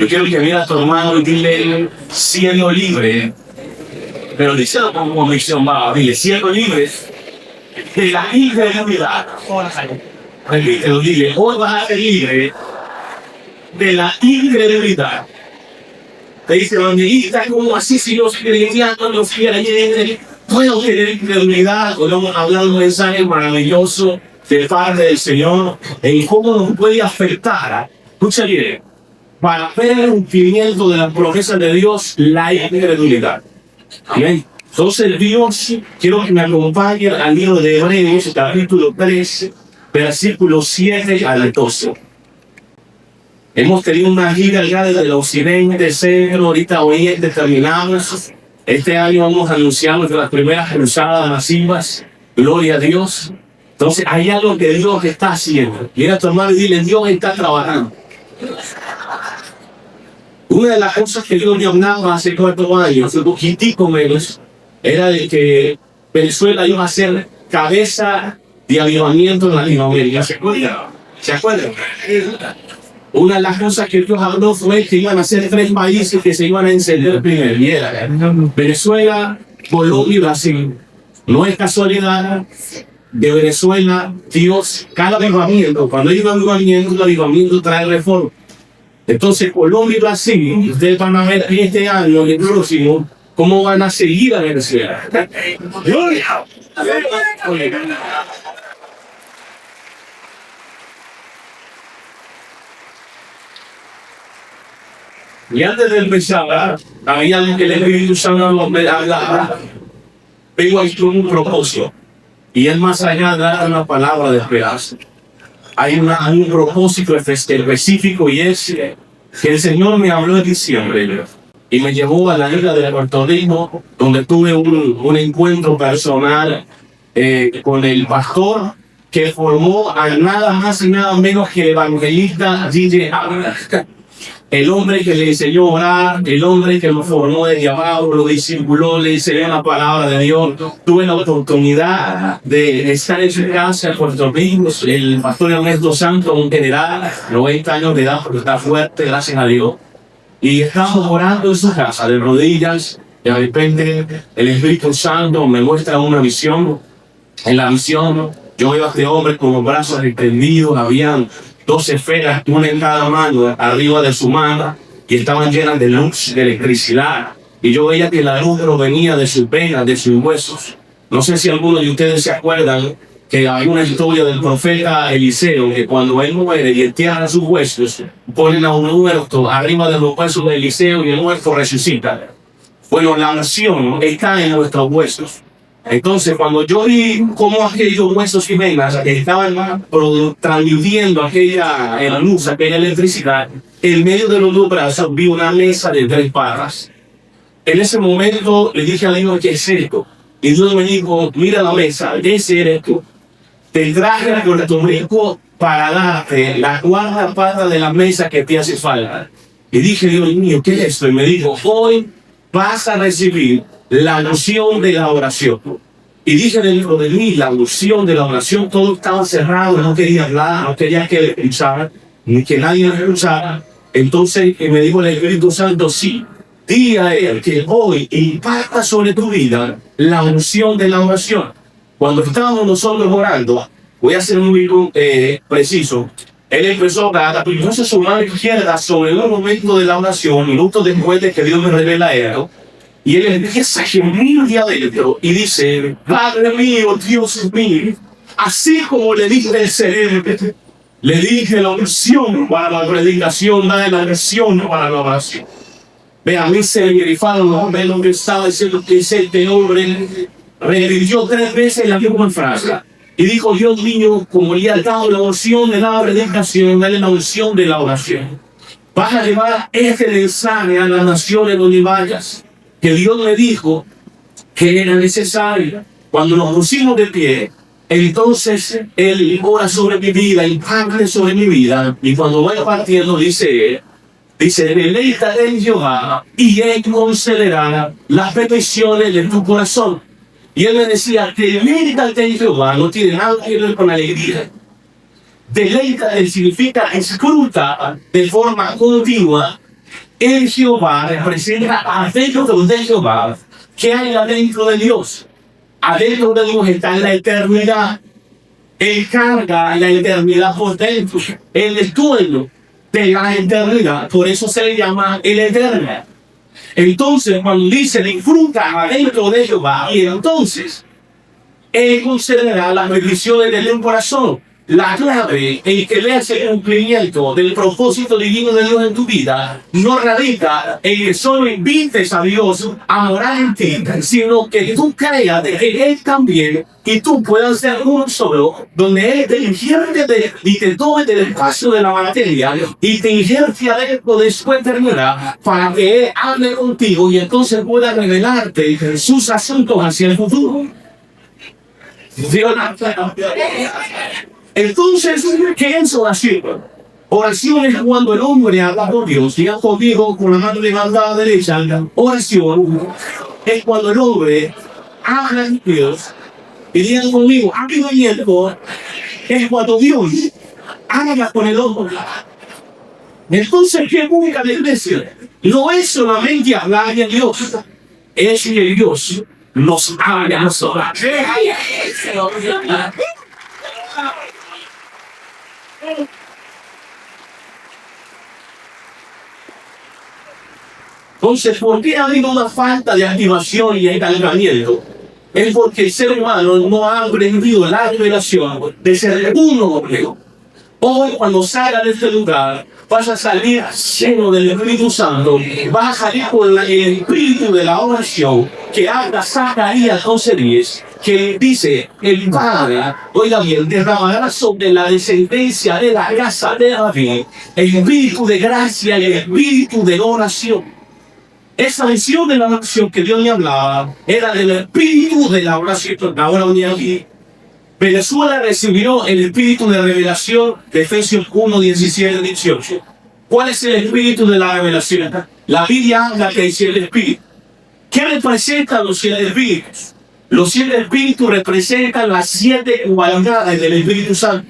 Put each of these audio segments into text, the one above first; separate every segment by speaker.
Speaker 1: Yo quiero que mira a tu hermano y dile, siendo libre, pero díselo como convicción, va, dile, siendo libre de la incredulidad. Repítelo, dile, hoy vas a ser libre de la incredulidad. Te dice, evangelista, ¿cómo así si los cristianos los quieren? Puedo tener incredulidad. Hoy vamos a hablar de un mensaje maravilloso de parte del Señor en cómo nos puede afectar. Escucha bien, para ver el cumplimiento de las promesas de Dios, la incredulidad. Amén. Entonces, Dios, quiero que me acompañen al libro de Hebreos, capítulo 13, versículo 7 al 12. Hemos tenido una gira ya desde el occidente, centro, ahorita oriente terminamos. Este año vamos a anunciar las primeras cruzadas masivas. Gloria a Dios. Entonces, hay algo que Dios está haciendo. Mira a tu hermano y dile, Dios está trabajando. Una de las cosas que Dios me hablaba hace 4 años, un poquitico menos, era de que Venezuela iba a ser cabeza de avivamiento en Latinoamérica. ¿Se acuerdan? ¿Se acuerdan? Una de las cosas que Dios habló fue que iban a ser 3 países que se iban a encender primero. Y era Venezuela, Colombia y Brasil. No es casualidad de Venezuela, Dios, cada avivamiento, cuando hay un avivamiento, el avivamiento trae reforma. Entonces, Colombia y Brasil, ustedes van a ver este año y el próximo, cómo van a seguir a Venezuela. Y antes de empezar, había algo que el Espíritu Santo me hablaba. Vengo aquí con un propósito. Y es más allá de dar una palabra de esperanza. Hay un propósito específico y es que el Señor me habló en diciembre y me llevó a la isla de Puerto Rico, donde tuve un encuentro personal con el pastor que formó a nada más y nada menos que el evangelista DJ Ávila. El hombre que le enseñó a orar, el hombre que lo formó desde abajo, lo discipuló, le enseñó la palabra de Dios. Tuve la oportunidad de estar en su casa en Puerto Rico. El pastor Ernesto Santos, un general, 90 años de edad, porque está fuerte, gracias a Dios. Y estamos orando en su casa, de rodillas. Y de repente el Espíritu Santo me muestra una visión. En la visión, yo veo a este hombre con los brazos extendidos, habían 2 esferas, una en cada mano, arriba de su mano, y estaban llenas de luz, de electricidad. Y yo veía que la luz provenía de sus venas, de sus huesos. No sé si algunos de ustedes se acuerdan que hay una historia del profeta Eliseo, que cuando él muere y entierra sus huesos, ponen a un muerto arriba de los huesos de Eliseo y el muerto resucita. Bueno, la oración está en nuestros huesos. Entonces, cuando yo vi cómo aquellos huesos y venas estaban transmitiendo aquella luz, aquella electricidad, en medio de los 2 brazos vi una mesa de 3 patas. En ese momento le dije a Dios, ¿qué es esto? Y Dios me dijo, mira la mesa, ¿qué es esto? Te traje a Puerto Rico para darte la 4ª pata de la mesa que te hace falta. Y dije, Dios mío, ¿qué es esto? Y me dijo, hoy vas a recibir la unción de la oración. Y dije dentro de mí, la unción de la oración, todo estaba cerrado, no quería hablar, no quería que le escuchara, ni que nadie le escuchara. Entonces me dijo el Espíritu Santo, sí, di a él que hoy impacta sobre tu vida la unción de la oración. Cuando estábamos nosotros orando, voy a ser muy preciso, él empezó a ponerse su mano izquierda sobre el momento de la oración, minutos después de que Dios me revela esto. Y él empieza a gemir de adentro y dice, Padre mío, Dios mío, así como le dije el cerebro, le dije la unción para la predicación, dale la unción para la oración. Ve, a mí se me grifaron, ve lo que estaba diciendo que este hombre repitió 3 veces la misma frase. Y dijo, Dios mío, como le ha dado la unción de la predicación, dale la unción de la oración. Vas a llevar este mensaje a las naciones donde vayas. Que Dios me dijo que era necesario. Cuando nos pusimos de pie, entonces Él ora sobre mi vida, impacta sobre mi vida. Y cuando vaya partiendo, dice, deleítate en Jehová y Él concederá las peticiones de tu corazón. Y Él me decía, deleítate en Jehová, no tiene nada que ver con alegría. Deleítate significa disfruta de forma continua El Jehová representa adentro de Jehová, que hay adentro de Dios. Adentro de Dios está la eternidad. Él carga la eternidad por dentro. Él es dueño de la eternidad. Por eso se le llama el eterno. Entonces, cuando dice disfruta adentro de Jehová, y entonces Él concederá las bendiciones del corazón. La clave en que veas el cumplimiento del propósito divino de Dios en tu vida no radica en que solo invites a Dios a orar en ti, sino que tú creas de que Él también y tú puedas ser uno solo, donde Él te ingierte y te tome del espacio de la materia y te ingierte adentro de su eternidad para que Él hable contigo y entonces pueda revelarte sus asuntos hacia el futuro. Dios, entonces, ¿qué es oración? Oración es cuando el hombre habla con Dios. Diga conmigo con la mano levantada derecha. Oración es cuando el hombre habla con Dios. Y digan conmigo, avivamiento es cuando Dios habla con el hombre. Entonces, ¿qué busca la iglesia? No es solamente hablar de Dios, es que Dios nos habla a nosotros. Entonces, ¿por qué ha habido una falta de activación y encargamiento? Es porque el ser humano no ha aprendido la revelación de ser uno con Dios. Hoy, cuando salga de este lugar, vas a salir lleno del Espíritu Santo, vas a salir con el espíritu de la oración que habla Zacarías 12:10, que dice: el Padre, oiga bien, derramará sobre la descendencia de la casa de David el espíritu de gracia y el espíritu de oración. Esa visión de la oración que Dios le hablaba era del espíritu de la oración. Ahora venía aquí. Venezuela recibió el espíritu de revelación de Efesios 1:17-18. ¿Cuál es el espíritu de la revelación? La Biblia habla que es el espíritu. ¿Qué representan los 7 espíritus? Los 7 espíritus representan las 7 cualidades del Espíritu Santo.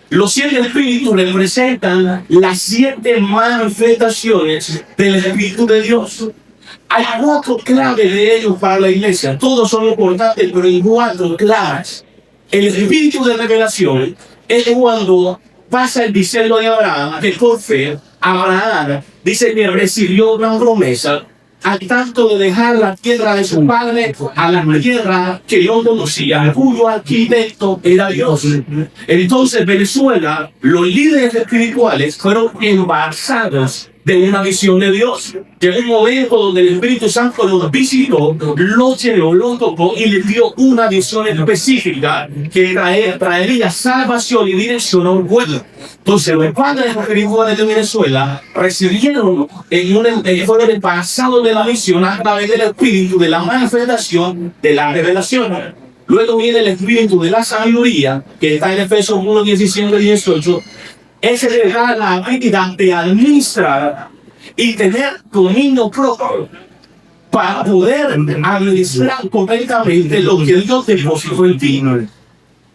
Speaker 1: Los 7 espíritus representan las 7 manifestaciones del Espíritu de Dios. Hay 4 claves de ellos para la iglesia. Todos son importantes, pero hay 4 claves. El espíritu de revelación es cuando pasa el diseño de Abraham, que por fe, Abraham dice que recibió una promesa al tanto de dejar la tierra de su padre a la tierra que no conocía, cuyo arquitecto era Dios. Entonces, Venezuela, los líderes espirituales fueron embarazados de una visión de Dios. Llegó un momento donde el Espíritu Santo los visitó, los llenó, los tocó y les dio una visión específica que traería salvación y dirección a un pueblo. Entonces, los padres espirituales de Venezuela recibieron fueron embarazados de la visión a través del Espíritu de la manifestación de la revelación. Luego viene el Espíritu de la sabiduría, que está en Efesios 1:17-18. Ese le da la habilidad de administrar y tener dominio propio para poder administrar correctamente lo que Dios depositó en ti.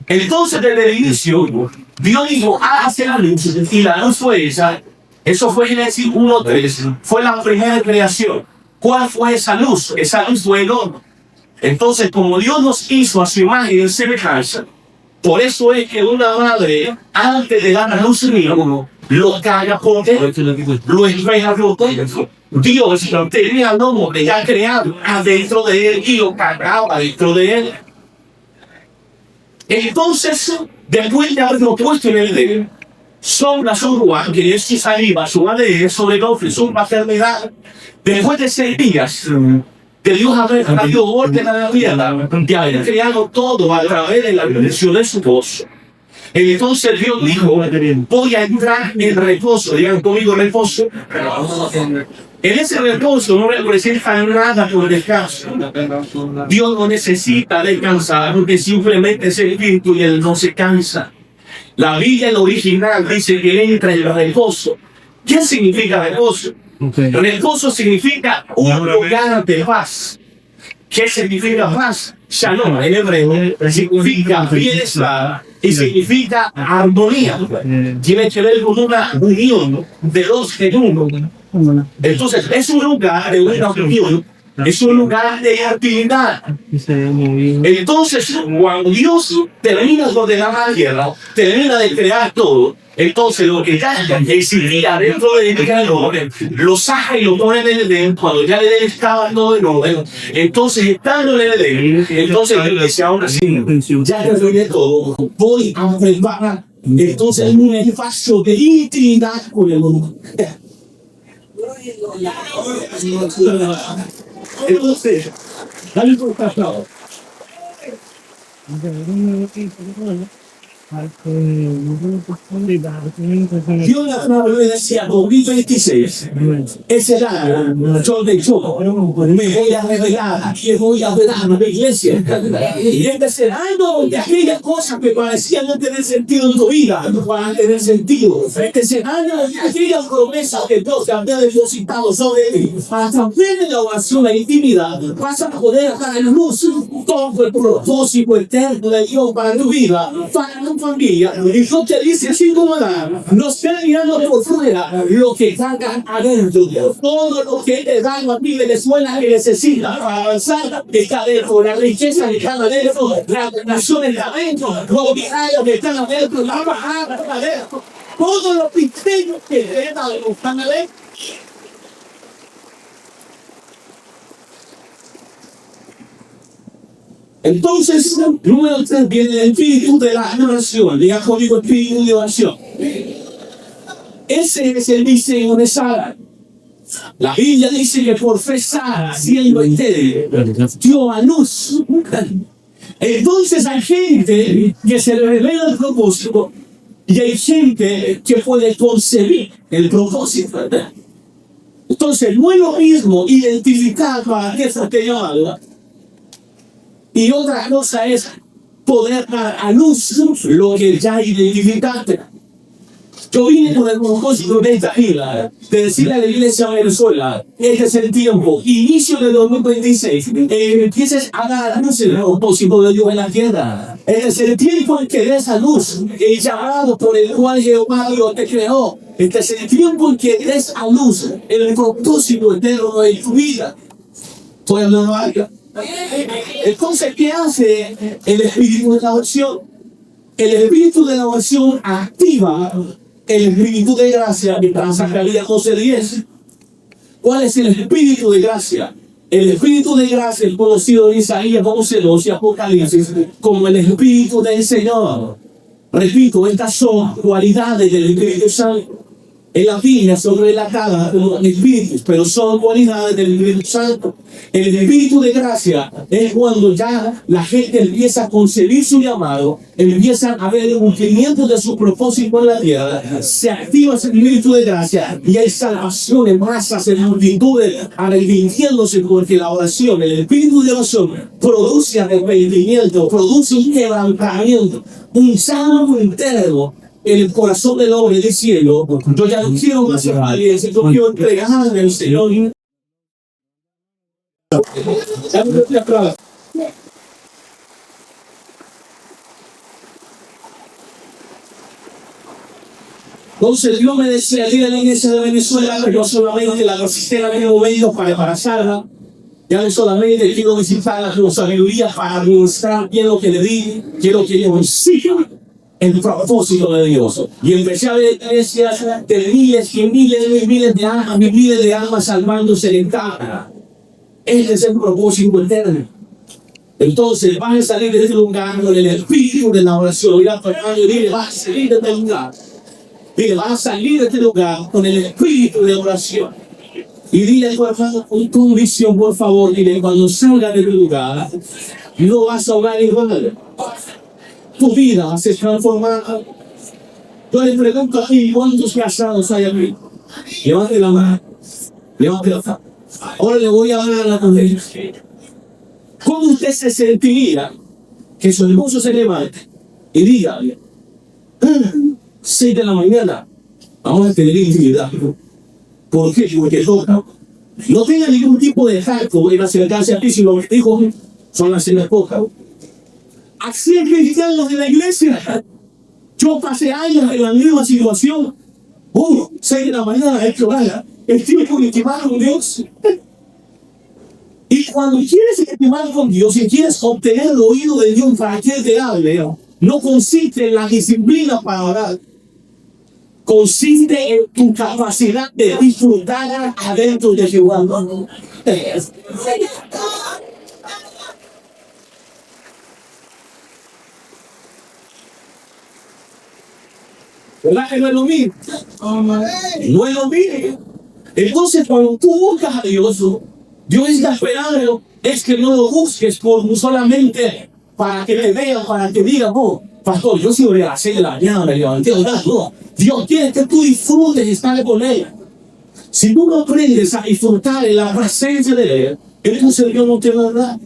Speaker 1: Entonces, desde el inicio, Dios dijo: hágase la luz, y la luz fue esa. Eso fue Génesis 1:3. Fue la primera creación. ¿Cuál fue esa luz? Esa luz fue el horno. Entonces, como Dios nos hizo a su imagen y semejanza, por eso es que una madre, antes de dar a luz al hijo, lo caga por dentro, lo espera por dentro. Dios tenía el nombre ya creado adentro de él y lo cagaba adentro de él. Entonces, después de haberlo puesto en el Edén, sombra su Juan, que es su saliva, su ADN, sobre nombre, su maternidad, después de 6 días, de Dios haber dado orden a la tierra, de haber creado todo a través de la bendición de su voz. Entonces Dios dijo: voy a entrar en reposo. Digan conmigo, reposo. En ese reposo no representa nada por descanso. Dios no necesita descansar, porque simplemente es el espíritu y él no se cansa. La Biblia, el original, dice que entra en el reposo. ¿Qué significa reposo? Reposo significa un lugar de paz. ¿Qué significa paz? Shalom en hebreo significa bienestar y significa armonía. Tiene que ver con una unión de dos en uno. Entonces, es un lugar de una unión, es un lugar de actividad. Entonces, cuando Dios termina de ordenar la tierra, termina de crear todo, entonces lo que ya existía dentro del creador, lo saca y lo pone en el Edén, cuando ya el Edén estaba todo en orden. Entonces, estando en el Edén, entonces le decía ahora sí, ya terminé todo, voy a preparar entonces un espacio de intimidad con el mundo. Entonces, dale por pasado. Dios le decía, 2026, ese año, yo de yo, me voy a revelar, que voy a ver a la iglesia. Y este año de aquellas cosas que parecían no tener sentido en tu vida, van a tener sentido. Este año de aquellas promesas que Dios te había depositado sobre ti, para también en la oración, la intimidad, vas a poder dar en luz todo el propósito eterno de Dios para tu vida, para tu familia. Y Dios te dice así como no estés mirando por fuera lo que hagan adentro. Todo lo que te dan a ti Venezuela que necesita para avanzar está adentro. La riqueza que está adentro, la nación está adentro, los viajes que están adentro, la bajada está adentro. Todos los criterios que están adentro. Entonces, número 3 viene el espíritu de la oración. Diga conmigo, espíritu de oración. Ese es el diseño de Sara. La Biblia dice que por fe Sara, siendo estéril, dio a luz. Entonces hay gente que se le revela el propósito y hay gente que puede concebir el propósito. Entonces, no es lo mismo identificar para qué fue llamado. Y otra cosa es poder dar a luz lo que ya identificaste. Yo vine con el propósito de esta vida, de decirle a la iglesia de Venezuela, este es el tiempo, inicio del 2026, empieces a dar a luz el propósito de Dios en la tierra. Este es el tiempo en que des a luz el llamado por el cual Jehová Dios te creó. Este es el tiempo en que des a luz el propósito eterno de tu vida. Pueblo no haya. Entonces, ¿qué hace el espíritu de la oración? El espíritu de la oración activa el espíritu de gracia que está en Zacarías 12:10. ¿Cuál es el espíritu de gracia? El espíritu de gracia es conocido en Isaías 12:2 y Apocalipsis como el espíritu del Señor. Repito, estas son cualidades del Espíritu Santo. En la Biblia son relatadas como espíritus, pero son cualidades del Espíritu Santo. El espíritu de gracia es cuando ya la gente empieza a concebir su llamado, empiezan a ver el cumplimiento de su propósito en la tierra, se activa ese espíritu de gracia y hay salvación en masas, en multitudes, arrepintiéndose, porque la oración, el espíritu de oración, produce arrepentimiento, produce un quebrantamiento, un salvo interno en el corazón del hombre diciendo, yo ya no quiero más apariencia, yo quiero entregarme al Señor. Entonces Dios me decía, dile a la iglesia de Venezuela que yo solamente la resistí a mi medio para embarazarla. Ya no solamente quiero visitar con sabiduría para administrar bien lo que le di, quiero que ellos sigan el propósito de Dios. Y empecé a ver iglesias de miles y miles de almas salvándose en casa. Ese es el propósito eterno. Entonces van a salir de este lugar con el espíritu de la oración. Mira, y dile, va a salir de este lugar. Dile, va a salir de este lugar con el espíritu de oración. Y dile, por favor, con convicción, por favor, dile, cuando salga de este lugar, no vas a ahogar igual. Tu vida va a ser transformada. Yo le pregunto aquí, ¿cuántos casados hay aquí? Levante la mano. Levante la mano. Ahora le voy a hablar a la mujer. ¿Cómo usted se sentiría que su esposo se levante y diga, 6 de la mañana, vamos a tener intimidad? ¿Por qué? Porque no tenga ningún tipo de jacto en acercarse a ti, sino que dijo, son las esposas. Así es cristianos de la iglesia.
Speaker 2: Yo pasé años en la misma situación. 6 de la mañana, hecho vaya. El tiempo intimar con Dios. Y cuando quieres intimar con Dios y quieres obtener el oído de Dios para que Él te hable, no consiste en la disciplina para orar. Consiste en tu capacidad de disfrutar adentro de Jehová. ¿Verdad que no es lo mismo? No es lo mismo. Entonces, cuando tú buscas a Dios, Dios está esperando, es que no lo busques por solamente para que te vean, para que digan, pastor, yo soy de las 6 de la mañana, me levanté a orar. No, Dios quiere que tú disfrutes estar con Él. Si tú no aprendes a disfrutar en la presencia de Él, entonces Dios no te va a dar.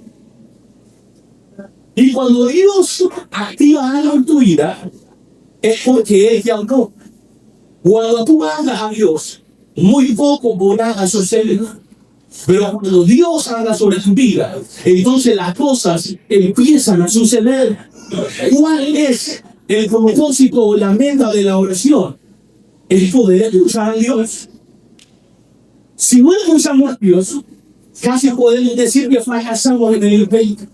Speaker 2: Y cuando Dios activa algo en tu vida, es porque Él te habló. Cuando tú hablas a Dios, muy poco podrá suceder. Pero cuando Dios habla sobre tu vida, entonces las cosas empiezan a suceder. ¿Cuál es el propósito o la meta de la oración? El poder escuchar a Dios. Si no escuchamos a Dios, casi podemos decir que fracasamos en el peito.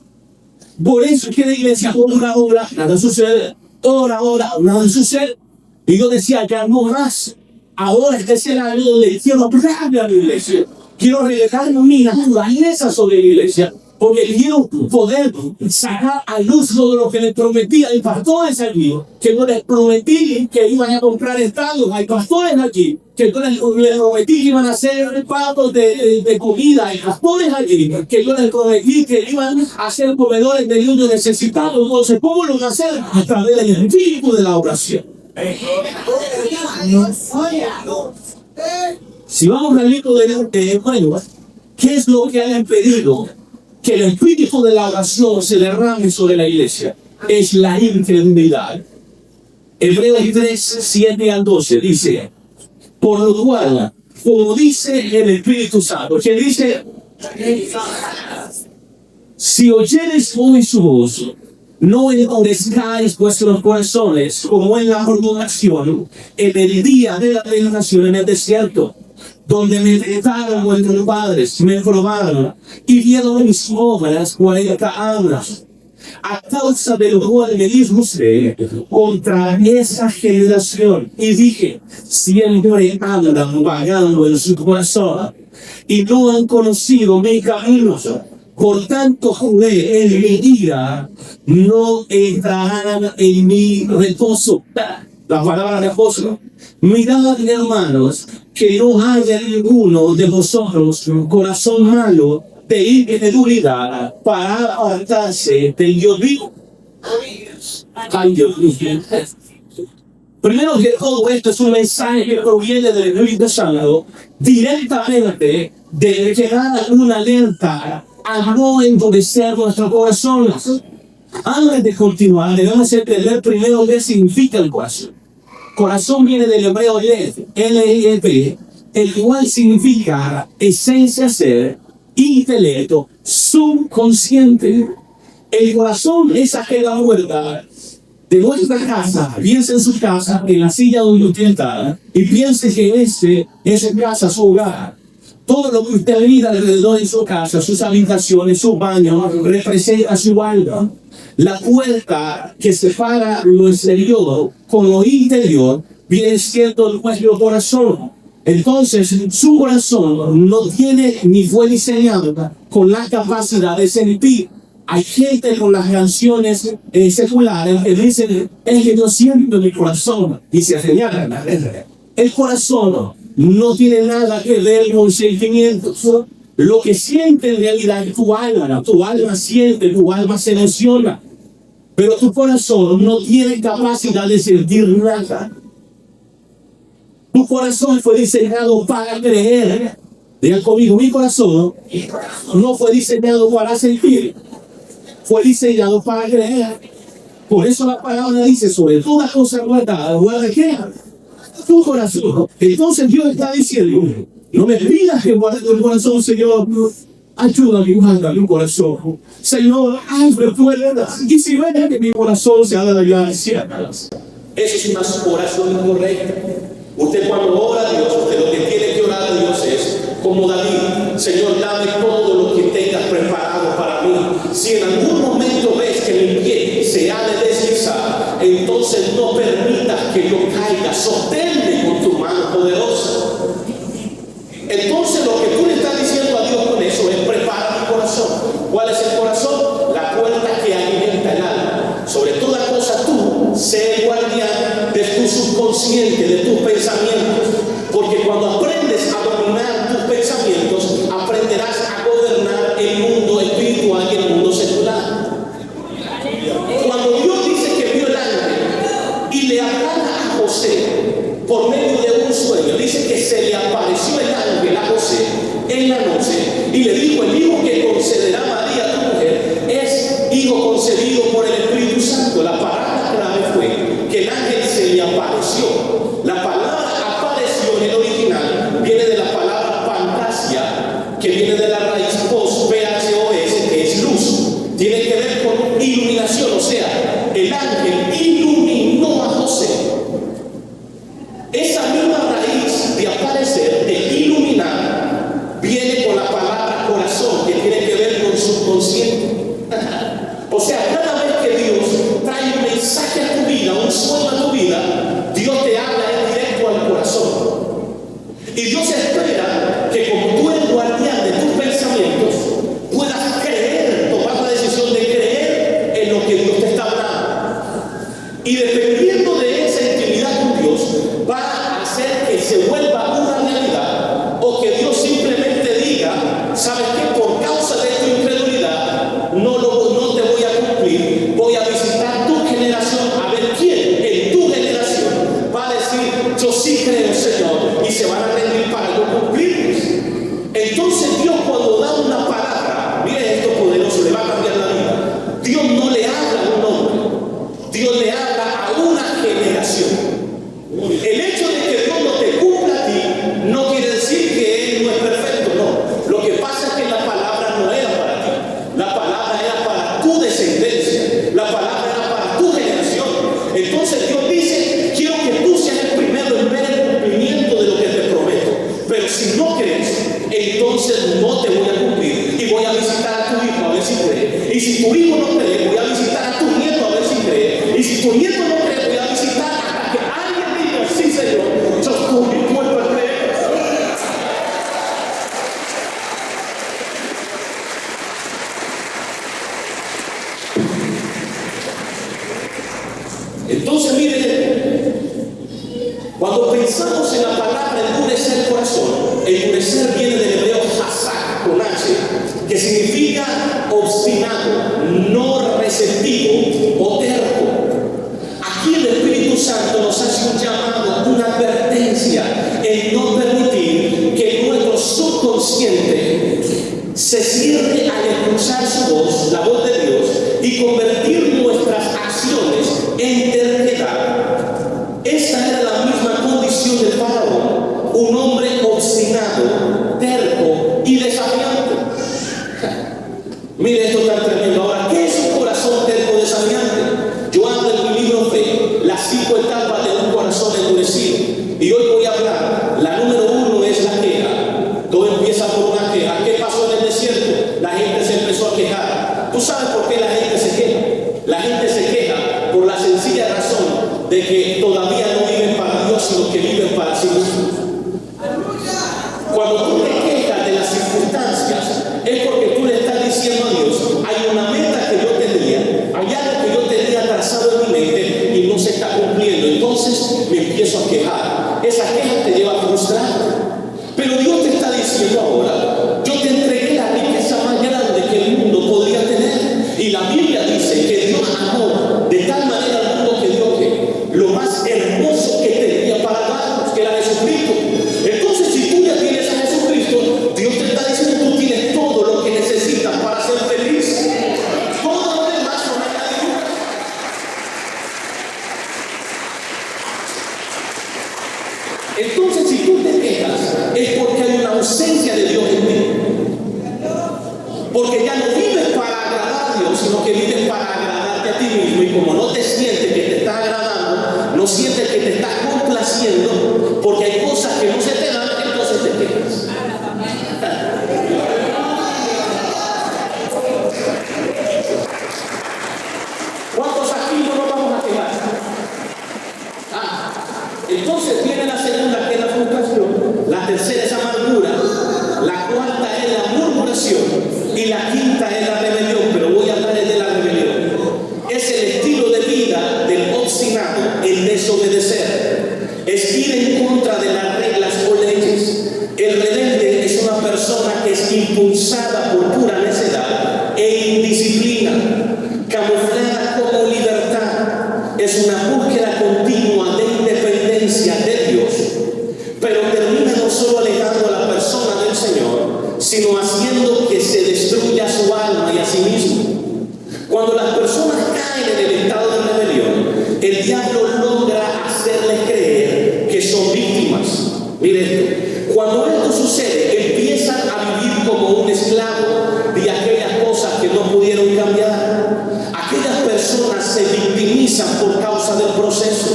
Speaker 2: Por eso es que la iglesia ora, nada sucede. Ora, nada sucede. Y yo decía que algo más. Ahora es que es el año donde quiero hablar a la iglesia. Quiero revelar mi naturaleza sobre la iglesia. Porque quiero poder sacar a luz todo lo que les prometí. Hay pastores aquí que no les prometí que iban a comprar estados. Hay pastores aquí que no les prometí que iban a hacer repartos de comida. Hay pastores aquí que yo les prometí que iban a ser comedores de niños necesitados. Entonces, ¿cómo lo van a hacer? A través del espíritu de la oración. Si vamos al libro de Hebreos, ¿qué es lo que han impedido que el espíritu de la oración se derrame sobre la iglesia? Es la incredulidad. Hebreos 3, 7 al 12 dice, por lo cual, como dice el Espíritu Santo, que dice, si oyeres hoy su voz, no endurezcáis vuestros corazones como en la provocación, en el día de la tentación en el desierto, donde me tentaron vuestros padres, me probaron y vieron mis obras 40 años. A causa de lo cual me disgusté contra esa generación y dije, siempre andan vagando en su corazón y no han conocido mis caminos. Por tanto, juré en mi ira, no entrarán en mi reposo. La palabra reposo. Mirad, hermanos, que no haya ninguno de vosotros corazón malo de incredulidad para apartarse del Dios vivo. Ay, Dios mío. Primero que todo esto es un mensaje que proviene del Espíritu Santo directamente de llegar a una alerta a no endurecer nuestro corazón. Antes de continuar, debemos entender primero qué significa el corazón. Corazón viene del hebreo L-E-P, el cual significa esencia, ser, intelecto, subconsciente. El corazón es aquella puerta de nuestra casa. Piensa en su casa, en la silla donde usted está, y piense que esa casa es su hogar. Todo lo que usted mira alrededor de su casa, sus habitaciones, su baño, representa su alma. La puerta que separa lo exterior con lo interior viene siendo nuestro corazón. Entonces, su corazón no tiene ni fue diseñado con la capacidad de sentir. Hay gente con las canciones seculares que dicen, es que yo siento mi corazón y se señalan. El corazón no tiene nada que ver con sentimientos. Lo que siente en realidad es tu alma siente, tu alma se emociona. Pero tu corazón no tiene capacidad de sentir nada. Tu corazón fue diseñado para creer. Digan conmigo, mi corazón no fue diseñado para sentir. Fue diseñado para creer. Por eso la palabra dice, sobre todas cosas guardadas, guarda qué? Tu corazón. Entonces Dios está diciendo, no me pidas que guarde tu corazón, Señor. Ayúdame, guarda mi corazón. Señor, abre puertas. Y si ven que mi corazón se ha de la gracia, Eso es una oración incorrecta. Usted cuando ora a Dios, usted lo que tiene que orar a Dios es como David: Señor, dame todo lo que tengas preparado para mí. Si en algún momento ves que mi pie se ha de deslizar, entonces no permitas que yo caiga, sosténme con tu mano poderosa. Entonces lo que tú le estás diciendo a Dios con eso es: prepara mi corazón. ¿Cuál es el corazón? La puerta que alimenta el alma. Sobre toda cosa tú, sé el guardián de tu subconsciente, de tus pensamientos. Porque cuando aprendes a dominar tus pensamientos, aprenderás a gobernar el mundo espiritual y el mundo secular. Cuando Dios dice que vio el ángel y le hablaba a José por medio de un sueño, dice que se le apareció el ángel a José en la noche y le dijo: el hijo que concederá María tu mujer es hijo concebido por el Espíritu Santo. La palabra clave fue que el ángel se le apareció. La palabra apareció en el original viene de la palabra fantasia, que viene de la raíz pos, PHOS, que es luz. Tiene que ver con iluminación, o sea, el ángel iluminó a José. Esa misma raíz de aparecer, de iluminar, viene con la palabra corazón, que tiene que ver con subconsciente. O sea, cada vez que Dios trae un mensaje a tu vida, un sueño a tu vida, Dios te habla en directo al corazón. Y Dios espera que, como tú eres guardián de tus pensamientos, puedas creer, tomar la decisión de creer en lo que Dios te está hablando. Y dependiendo de esa intimidad con Dios, va a hacer que se vuelva una realidad, o que Dios simplemente diga: ¿sabes qué? Por causa de tu incredulidad, no te voy a cumplir. Voy a visitar tu generación a ver quién en tu generación va a decir: yo sí creo, Señor, y se van a rendir para yo cumplirlos. Entonces Dios, cuando da una palabra, mire esto poderoso, le va a cambiar la vida. Dios no le habla a un hombre, Dios le habla a una generación. El hecho de que Dios no te cumpla a ti no quiere decir que Él no es perfecto, no. Lo que pasa es que la palabra no era para ti. La palabra era para tu descendencia. La palabra era para tu generación. Entonces Dios dice: quiero que tú seas el primero en ver el cumplimiento de lo que te prometo. Pero si no crees, entonces no te voy a cumplir. Y voy a visitar a tu hijo a ver si cree. Y si tu hijo no cree, voy a visitar a tu nieto a ver si cree. Y si tu nieto no cree, voy a visitar hasta que alguien diga: sí, Señor, yo estoy dispuesto a creer. Entonces, miren, cuando pensamos en la palabra endurecer corazón, endurecer viene del hebreo hazak, con H, que significa obstinado, no receptivo o terco. Aquí el Espíritu Santo nos hace un llamado, una advertencia en no permitir que nuestro subconsciente se cierre al escuchar su voz, la voz de Dios, y convertir nuestras acciones en terquedad. Esta era la misma condición de Faraón, un hombre obstinado, terco y desafiante. Mire esto tan tremendo. Ahora, ¿qué es un corazón terco desafiante? Yo hablo en mi libro Fe, las 5 etapas de un corazón endurecido. Y hoy voy a hablar. La número 1 es la queja. Todo empieza por una queja. ¿Qué pasó en el desierto? La gente se empezó a quejar. ¿Tú sabes por qué la gente se queja? La gente se queja por la sencilla razón de que todavía no viven para Dios, sino que viven para sí mismos. Cuando tú te quejas de las circunstancias, es porque tú le estás diciendo a Dios: hay una meta que yo tenía, hay algo que yo tenía trazado en mi mente y no se está cumpliendo. Entonces me empiezo a quejar. Esa queja te lleva a frustrar. Pero Dios te está diciendo ahora: yo te entregué la riqueza más grande que el mundo podría tener. Y la Biblia dice que Dios amó de tal manera al mundo que dio que lo más hermoso que tenía para darnos, que era Jesucristo. Entonces, si tú ya tienes a Jesucristo, Dios te está diciendo: tú tienes todo lo que necesitas para ser feliz. Todo lo demás son añadiduras. Entonces, si tú te quejas, es porque hay una ausencia de Dios en ti. Porque ya no vives para agradar a Dios, sino que vives para agradar agradarte a ti mismo, y como no te sientes que te estás agradando, no sientes que te estás complaciendo, porque hay cosas que no se te dan, entonces te quejas. ¿Cuántos aquí no nos vamos a quejar? Entonces viene la segunda, que es la frustración. La tercera es amargura. La cuarta es la murmuración. Y la quinta es la rebelión. Pero voy a hablar de la rebelión. Es el estilo de vida del obstinado, el desobedecer. Es ir en contra de las reglas o leyes. El rebelde es una persona que es impulsada por pura necedad e indisciplina, camuflada como libertad. Es una búsqueda continua de independencia de Dios, pero termina no solo alejando a la persona del Señor, sino haciendo que se destruya su alma y a sí mismo. Cuando las personas caen en el estado de rebelión, el diablo logra hacerles creer que son víctimas. Mire esto: cuando esto sucede, empiezan a vivir como un esclavo de aquellas cosas que no pudieron cambiar. Aquellas personas se victimizan por causa del proceso.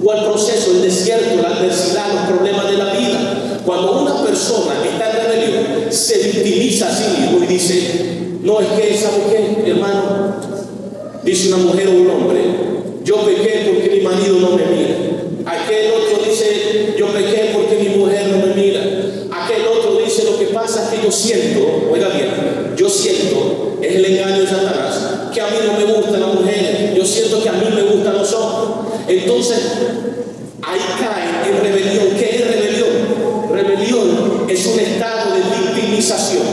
Speaker 2: ¿Cuál proceso? El desierto, la adversidad, los problemas de la vida. Cuando una persona está en rebelión, se victimiza a sí mismo y dice: no, es que, ¿sabe qué, hermano? Dice una mujer o un hombre: yo pequé porque mi marido no me mira. Aquel otro dice: yo pequé porque mi mujer no me mira. Aquel otro dice: lo que pasa es que yo siento, oiga bien, yo siento, es el engaño de Satanás, que a mí no me gustan las mujeres, yo siento que a mí me gustan los hombres. Entonces, ahí caen en rebelión. ¿Qué es rebelión? Rebelión es un estado de victimización.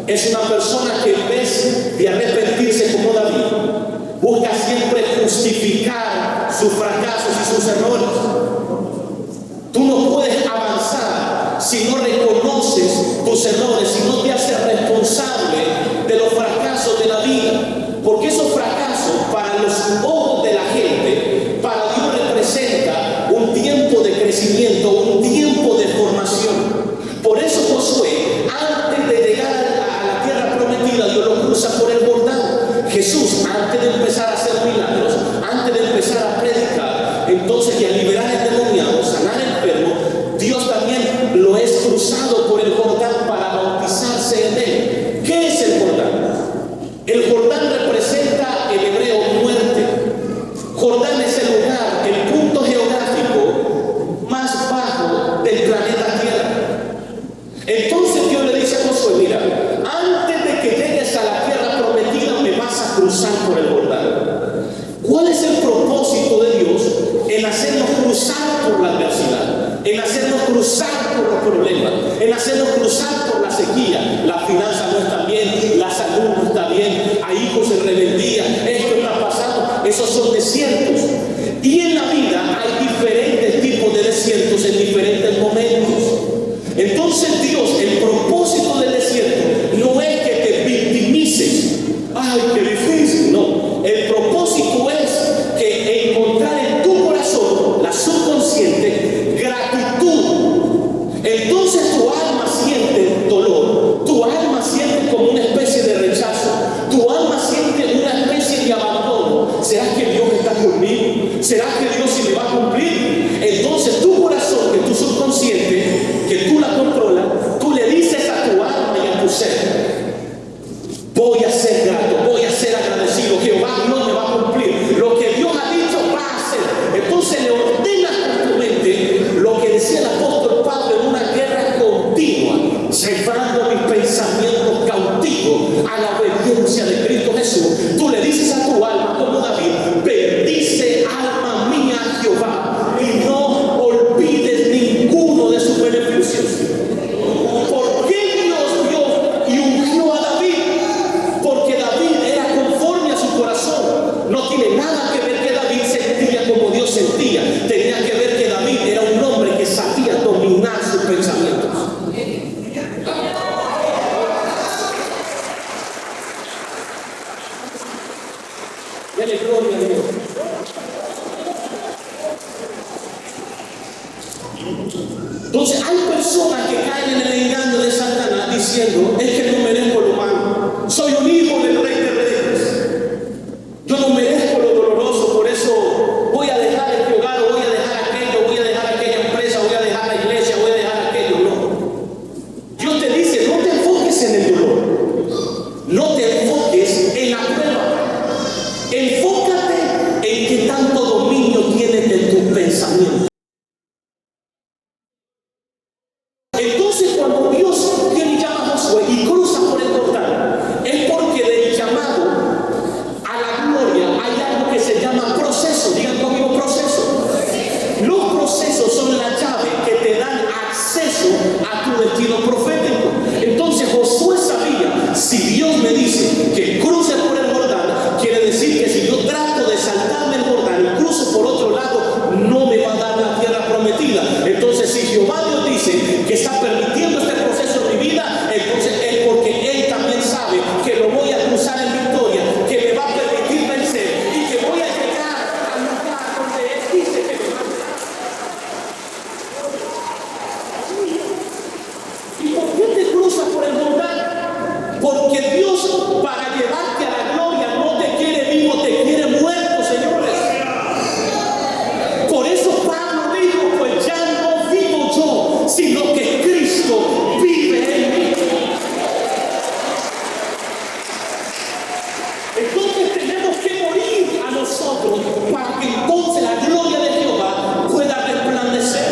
Speaker 2: Es una persona que en vez de arrepentirse como David, busca siempre justificar sus fracasos y sus errores. Tú no puedes avanzar si no reconoces tus errores, si no te haces responsable de los fracasos de la vida. Porque esos fracasos, para los ojos de la gente, para Dios representa un tiempo de crecimiento, un tiempo de formación. Por eso Josué, antes de llegar a la tierra prometida, Dios lo cruza por el Jordán. Jesús, antes de empezar a hacer milagros, antes de empezar a predicar, entonces, y a liberar endemoniados, sanar enfermos, Dios también lo es cruzado por el Jordán para bautizarse en él. ¿Qué es el Jordán? El Jordán representa en hebreo muerte. Jordán es el lugar, el punto geográfico más bajo del planeta Tierra. Entonces Dios le dice a Josué: mira, antes de que llegues a la tierra prometida, me vas a cruzar por el Jordán. ¿Cuál es el propósito de Dios en hacernos cruzar por la adversidad, en hacernos cruzar por los problemas, en hacernos cruzar por la sequía? La finanza no está bien, la salud no está bien, hay hijos en rebeldía, esto está pasando. Esos son desiertos. Y en la vida hay diferentes tipos de desiertos en diferentes momentos. Entonces Dios, el propósito del desierto no es que te victimices. ¡Ay, qué difícil! No, el propósito es que encontrar en tu corazón, la subconsciente, gratitud. Entonces tu alma siente dolor, tu alma siente como una especie de rechazo, tu alma siente una especie de abandono. ¿Será que Dios está conmigo? ¿Será que Dios sí me va a cumplir? Entonces tu corazón, que tu subconsciente, que tú la controlas, tú le dices a tu alma y a tu ser: voy a ser grato, voy a ser agradecido, Jehová no me va a cumplir, lo que Dios ha dicho va a hacer. Entonces le ordenas a tu mente lo que decía el apóstol Pablo en una guerra continua, llevando mis pensamientos cautivos a la obediencia de Cristo Jesús. Tú le dices a tu alma, como David: bendice alma mía a Jehová y no olvides ninguno de sus beneficios. ¿Por qué Dios dio y ungió a David? Porque David era conforme a su corazón. No tiene nada que ver que David sentía como Dios sentía. Tenía que ver que David era un hombre que sabía dominar sus pensamientos. Dele gloria a Dios. Entonces hay personas que caen en el engaño de Satanás diciendo: es que no merezco lo malo, soy un hijo del Rey de Reyes, yo no merezco dice que está permitiendo este proceso en mi vida, entonces es porque Él también sabe que lo voy a cruzar en victoria, que me va a permitir vencer y que voy a llegar al lugar donde Él dice que me va a llegar. ¿Y por qué te cruzas por el Jordán? Porque Dios, para llevarte a la gloria, no te quiere vivo, te quiere muerto, señores. Por eso Pablo dijo, pues ya no vivo yo, sino que Cristo vive en mí. Entonces tenemos que morir a nosotros para que entonces la gloria de Jehová pueda resplandecer.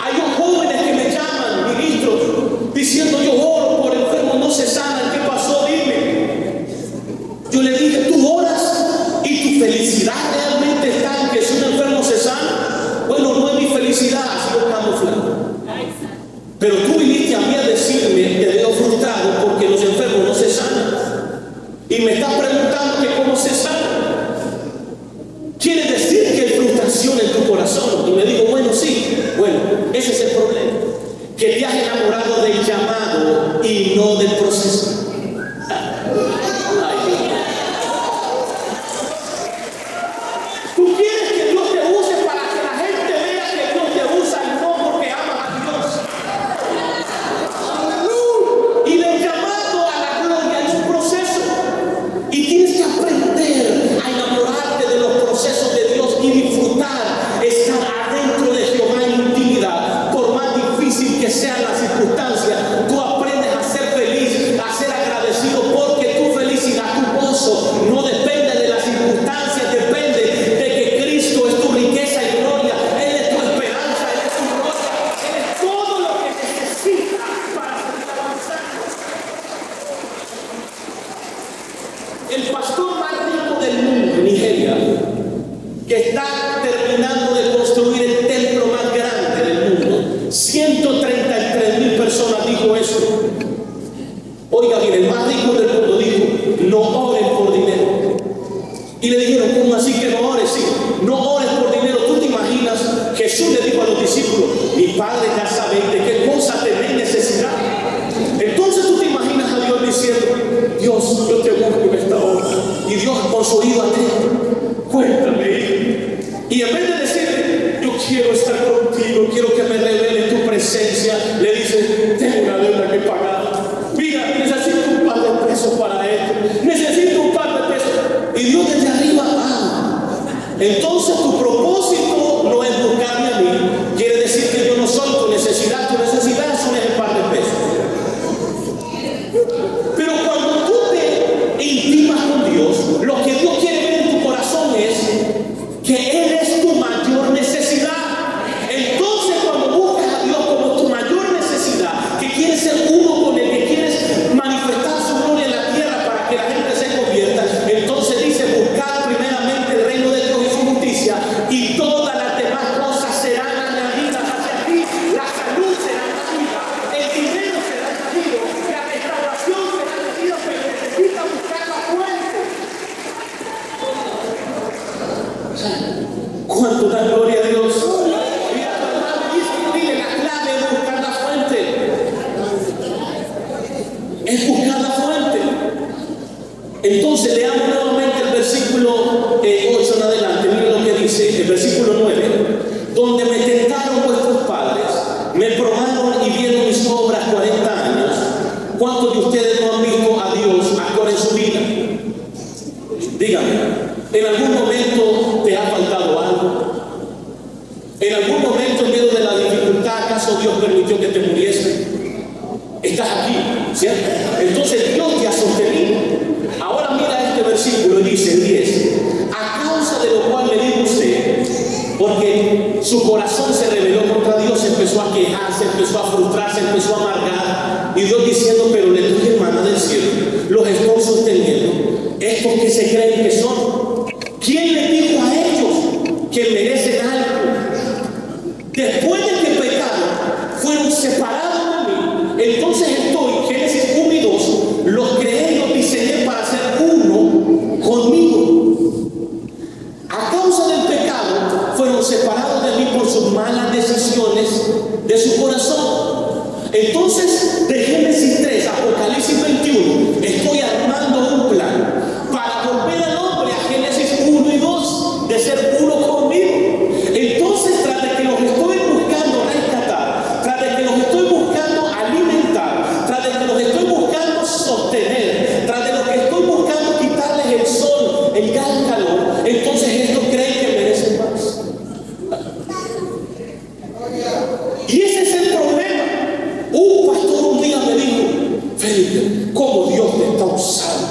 Speaker 2: Hay jóvenes que me llaman, ministros, diciendo yo oro por enfermos, no se sanan. ¿Qué pasó? Dime. Yo le dije, tú oras y tu felicidad realmente está en que si un enfermo se sana. Bueno, no es mi felicidad, ha sido camuflado. Pero tú viniste a mí a decirme que veo frustrado porque los enfermos no se sanan. Y me estás preguntando que cómo se sana. Quiere decir que hay frustración en tu corazón. Y me digo, bueno, sí. Bueno, ese es el problema. Que te has enamorado del llamado y no del proceso. Ay, tú quieres que Dios te use para que la gente vea que Dios te usa y no porque amas a Dios. Y del llamado a la gloria hay un proceso. Y tienes que aprender a enamorarte de los procesos de Dios y disfrutar estar adentro de Jehová en intimidad. Por más difícil que sean las circunstancias, tú aprendes a ser feliz, a ser agradecido, porque tu felicidad, tu gozo no depende de las circunstancias, depende de que Cristo es tu riqueza y gloria. Él es tu esperanza, Él es tu gloria, Él es todo lo que necesitas para seguir avanzando. El pastor más rico del mundo en Nigeria, que está terminando de construir el templo más grande del mundo, 133,000 personas, dijo eso. Oiga bien, el más rico del mundo dijo, no oren por dinero. Y le dijeron, ¿cómo así que no ores? Sí, no ores por dinero. ¿Tú te imaginas? Jesús le dijo a los discípulos, mi Padre ya sabe de qué cosa tenéis necesidad. Entonces tú te imaginas a Dios diciendo, Dios, yo te busco en esta hora. Y Dios con su oído atento, cuéntame. Y en vez de decirle, yo quiero estar contigo, quiero que me reveles tu presencia, le dice, tengo una deuda que pagar. Mira, necesito un par de pesos para esto. Necesito un par de pesos. Y Dios desde arriba, entonces tu propósito no es buscarme a mí. Quiere decir que yo no soy tu necesidad son el par de pesos. Pero cuando tú te intimas con Dios, lo que Dios quiere ver en tu corazón es que Él es tu mayor necesidad. Entonces cuando buscas a Dios como tu mayor necesidad, que quieres ser uno con Él, que quieres manifestar su gloria en la tierra para que la gente se convierta, entonces dice, buscar primeramente el reino de Dios y su justicia, y todas las demás cosas serán añadidas hacia ti. La salud será añadida, el dinero será añadido, la restauración será añadida, pero necesitas buscar la fuente. ¿Cuánto da gloria a Dios? Mira, tu hermano dice, la clave es buscar la fuente. Es buscar la fuente. Entonces leamos nuevamente el versículo 8 en adelante. Miren lo que dice, el versículo 9. Donde me tentaron vuestros padres, me probaron y vieron mis obras 40 años. ¿Cuántos de ustedes no han visto a Dios actuar en su vida? Dígame, ¿en algún momento te ha faltado algo? ¿En algún momento en medio de la dificultad acaso Dios permitió que te muriese? Estás aquí, ¿cierto? Entonces Dios te ha sostenido. Ahora mira este versículo y dice 10. A causa de lo cual le digo a usted, porque su corazón se rebeló contra Dios, empezó a quejarse, empezó a frustrarse, empezó a amargar. Y Dios diciendo, pero le dije, hermana del cielo, los estoy sosteniendo. Estos que se creen que son. ¿Quién les dijo a ellos que merecen algo? Después de que pecaron, fueron separados de mí. Entonces estoy, Génesis 1 y 2, los creé y los diseñé para ser uno conmigo. A causa del pecado, fueron separados de de mí por sus malas decisiones de su corazón. Entonces, de Génesis 3 a Apocalipsis 21, estoy armando un plan para volver al hombre a Génesis 1 y 2, de ser uno conmigo. Entonces, tras de que los estoy buscando rescatar, tras de que los estoy buscando alimentar, tras de que los estoy buscando sostener, tras de que estoy buscando quitarles el sol, el gran calor, entonces estos creen que merecen más. Y ese es el problema. Un pastor un día me dijo: Felipe, ¿cómo Dios te está usando?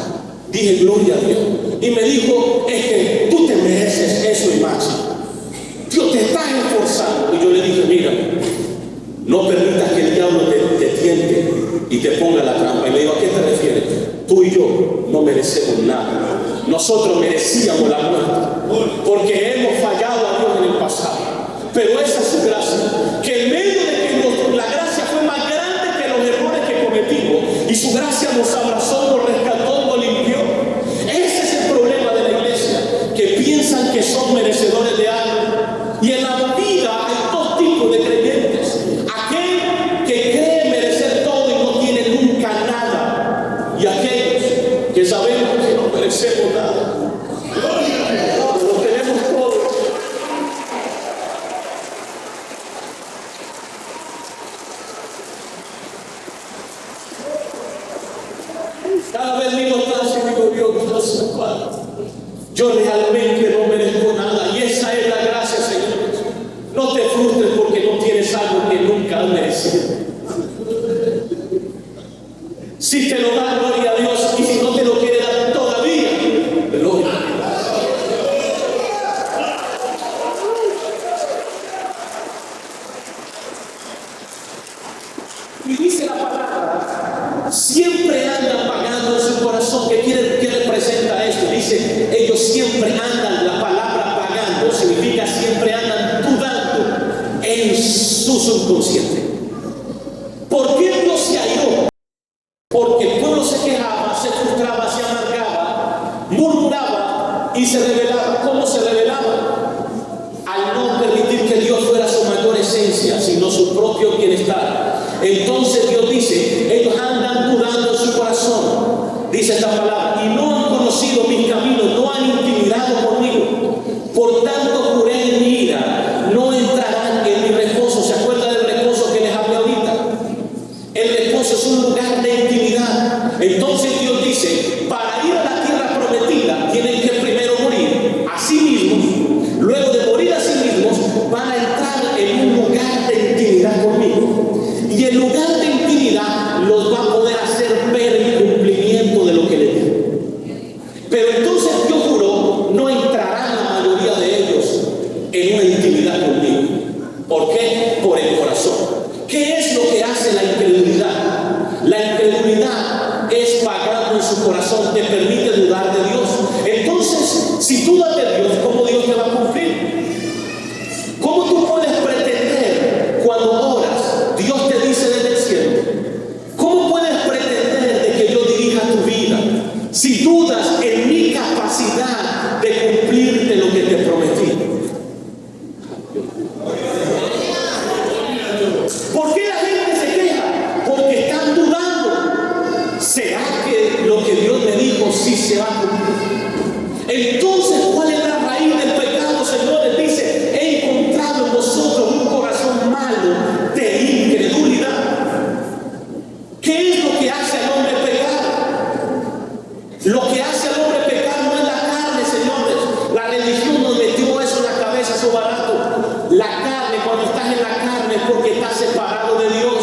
Speaker 2: Dije: gloria a Dios. Y me dijo: es que tú te mereces eso y más. Dios te está esforzando. Y yo le dije: mira, no permitas que el diablo te tiente y te ponga la trampa. Y le digo: ¿a qué te refieres? Tú y yo no merecemos nada. Nosotros merecíamos la muerte porque hemos fallado a Dios en el pasado. Pero esa es su gracia, que en medio de que la gracia fue más grande que los errores que cometimos, y su gracia nos abrazó, nos rescató, nos limpió. Ese es el problema de la iglesia, que piensan que son merecedores de algo. Y en la vida hay dos tipos de creyentes: aquel que cree merecer todo y no tiene nunca nada, y aquellos que sabemos que no merecemos nada. Lo tenemos todo. Cada vez miro atrás y digo: Dios, no sé cuánto. Yo realmente no merezco nada. Y esa es la gracia, señores. No te frustres porque no tienes algo que nunca has merecido. Si te lo da, gloria a Dios. Y si no te lo quiere dar todavía, gloria a Dios. Y dice la palabra: siempre andan pagando en su corazón. ¿Qué representa esto? Dice: ellos siempre andan. La palabra pagando significa siempre andan dudando en su subconsciente. ¿Por qué Dios se airó? Porque el pueblo se quejaba, se frustraba, se amargaba, murmuraba y se rebelaba. ¿Cómo se rebelaba? Al no permitir que Dios fuera su mayor esencia, sino su propio bienestar. Entonces Dios dice: ellos andan dudando en su corazón. Dice esta palabra: y no han conocido mis caminos, no han intimidado conmigo. Por tanto juré en mi ira, no entrarán en mi reposo. ¿Se acuerda del reposo que les hablé ahorita? El reposo es un lugar de intimidad. Entonces Dios dice: para ir a la tierra prometida tienen que primero morir a sí mismos. Luego de morir a sí mismos van a entrar en un lugar de intimidad conmigo. Y el lugar de intimidad los va a poder hacer ver el cumplimiento de lo que le digo. Pero entonces Dios juró: no entrarán la mayoría de ellos en una intimidad conmigo. ¿Por qué? Por el corazón. ¿Qué es lo que hace la incredulidad? La incredulidad es pagando en su corazón, te permite dudar de Dios. Entonces, si dudas de Dios, ¿cómo Dios te va a cumplir? ¿Cómo tú puedes pretender cuando oras, Dios te dice desde el cielo? ¿Cómo puedes pretender de que yo dirija tu vida si dudas en mi capacidad de cumplirte lo que te prometí? ¿Por qué la gente se queja? Porque están dudando. ¿Será que lo que Dios me dijo sí se va a cumplir? Entonces, ¿cuál es la raíz del pecado, señores? Dice: he encontrado en vosotros un corazón malo de incredulidad. ¿Qué es lo que hace al hombre pecar? Lo que hace al hombre pecar no es la carne, señores. La religión nos metió eso en la cabeza, eso barato. La carne, cuando estás en la carne, es porque estás separado de Dios.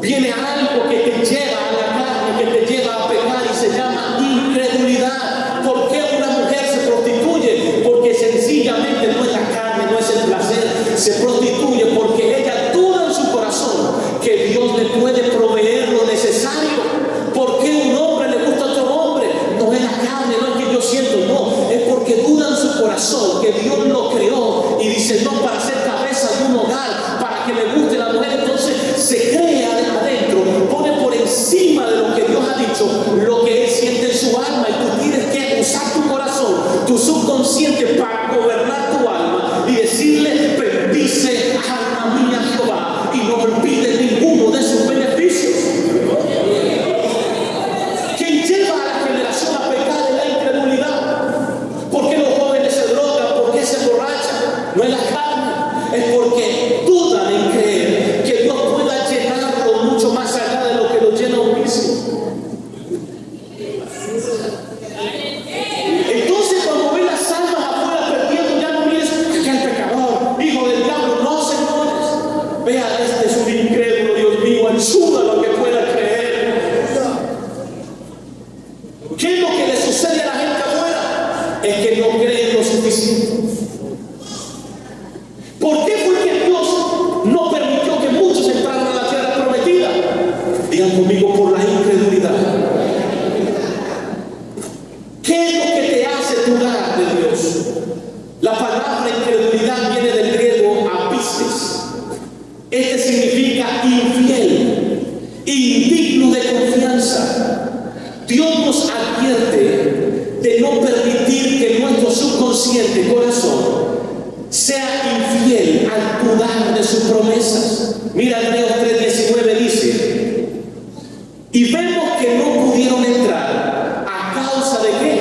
Speaker 2: Viene algo que te lleva a la carne, que te lleva a pecar, y se llama incredulidad. ¿Por qué una mujer se prostituye? Porque sencillamente no es la carne, no es el placer. Se prostituye porque ella duda en su corazón que Dios le puede proveer lo necesario. ¿Por qué un hombre le gusta a otro hombre? No es la carne, no es que yo siento, no. Es porque duda en su corazón que Dios lo creó y dice: no, para ser cabeza de un hogar, para que le guste la mujer. Entonces se crea adentro, pone por encima de lo que Dios ha dicho, lo que él siente en su alma. Y tú tienes que usar tu corazón, tu subconsciente, para gobernar tu alma y decirle: ¿Por qué fue que Dios no permitió que muchos entraran a la tierra prometida? Digan conmigo, por la incredulidad. ¿Qué es lo que te hace dudar de Dios? La palabra incredulidad viene del griego apistes. Este significa infiel, indigno de confianza. Dios nos advierte de no permitir que nuestro subconsciente corazón sea infiel al dudar de sus promesas. Mira, Hebreos 3:19 dice: y vemos que no pudieron entrar a causa de ¿qué?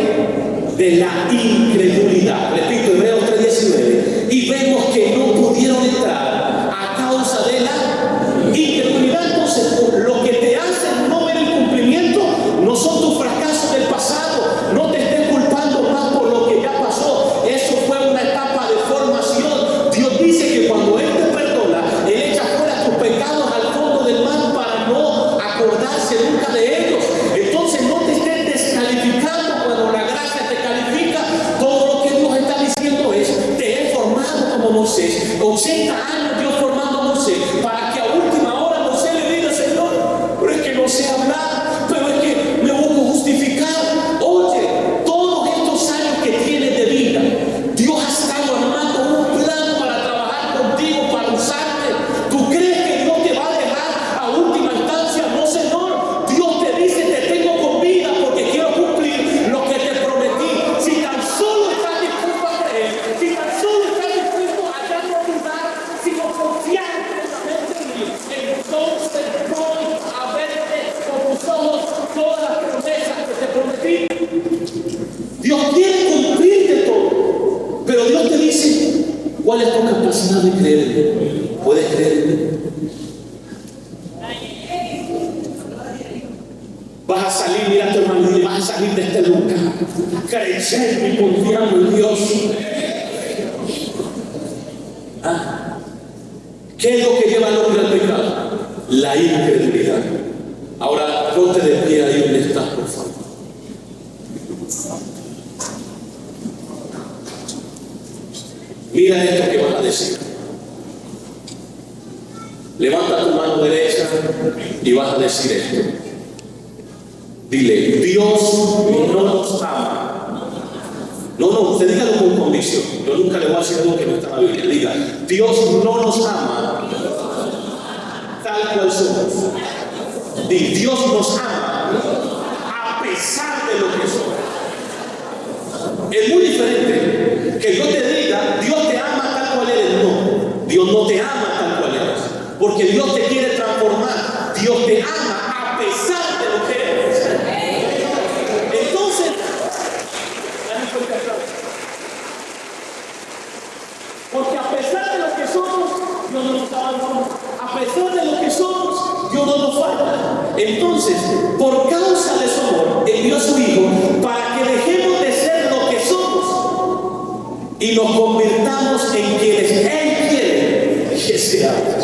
Speaker 2: De la incredulidad. Repito, Hebreos 3:19. Y vemos que no pudieron entrar a causa de la incredulidad. Entonces, lo que te hace no ver el cumplimiento no son tus fracasos del pasado. No te estés culpando más por lo que ya pasó. Eso fue una etapa de formación. Dios dice que cuando Él te perdona, Él echa fuera tus pecados al fondo del mar para no acordarse nunca de ellos. Entonces no te estés descalificando cuando la gracia te califica. Todo lo que Dios está diciendo es: te he formado como Moisés. 80 años Dios formando a Moisés para que a última hora Moisés le diga: Señor, pero es que no sé hablar, pero es que me busco justificar. Oye, todos estos años que tienes de vida, Dios ha estado armando un plan para trabajar contigo, para usarte. ¿Tú crees que Dios te va a dejar a última instancia? No, Señor. Dios te dice: te tengo con vida porque quiero cumplir lo que te prometí. Si tan solo estás dispuesto a creer, si tan solo estás dispuesto a ya no dudar, sino confiar plenamente en mí, entonces voy a verte con tus ojos todas las promesas que te prometí. Dios quiere cumplirte todo, pero Dios te dice: ¿cuál es tu capacidad de creer? ¿Puedes creer? Vas a salir, mira a tu hermano, y vas a salir de este lugar creyendo y confiando en Dios. ¿Qué es lo que lleva al hombre al pecado? La incredulidad. Ahora, ponte de pie ahí donde estás, por favor. Mira esto que vas a decir. Levanta tu mano derecha y vas a decir esto. Dile: Dios no nos ama. No, usted dígalo con convicción. Yo nunca le voy a decir algo que no está en la Biblia. Diga: Dios no nos ama tal cual somos. Dios nos ama a pesar de lo que somos. Es muy diferente que yo te diga: Dios te ama tal cual eres. No, Dios no te ama tal cual eres, porque Dios te quiere transformar. Dios te ama a pesar de lo que eres. Entonces, porque a pesar de lo que somos, Dios no nos abandona. A pesar de lo que somos, Dios no nos falta. Entonces, por causa de su amor, envió a su Hijo para que dejemos de ser lo que somos y nos convirtamos en quienes Él quiere que seamos.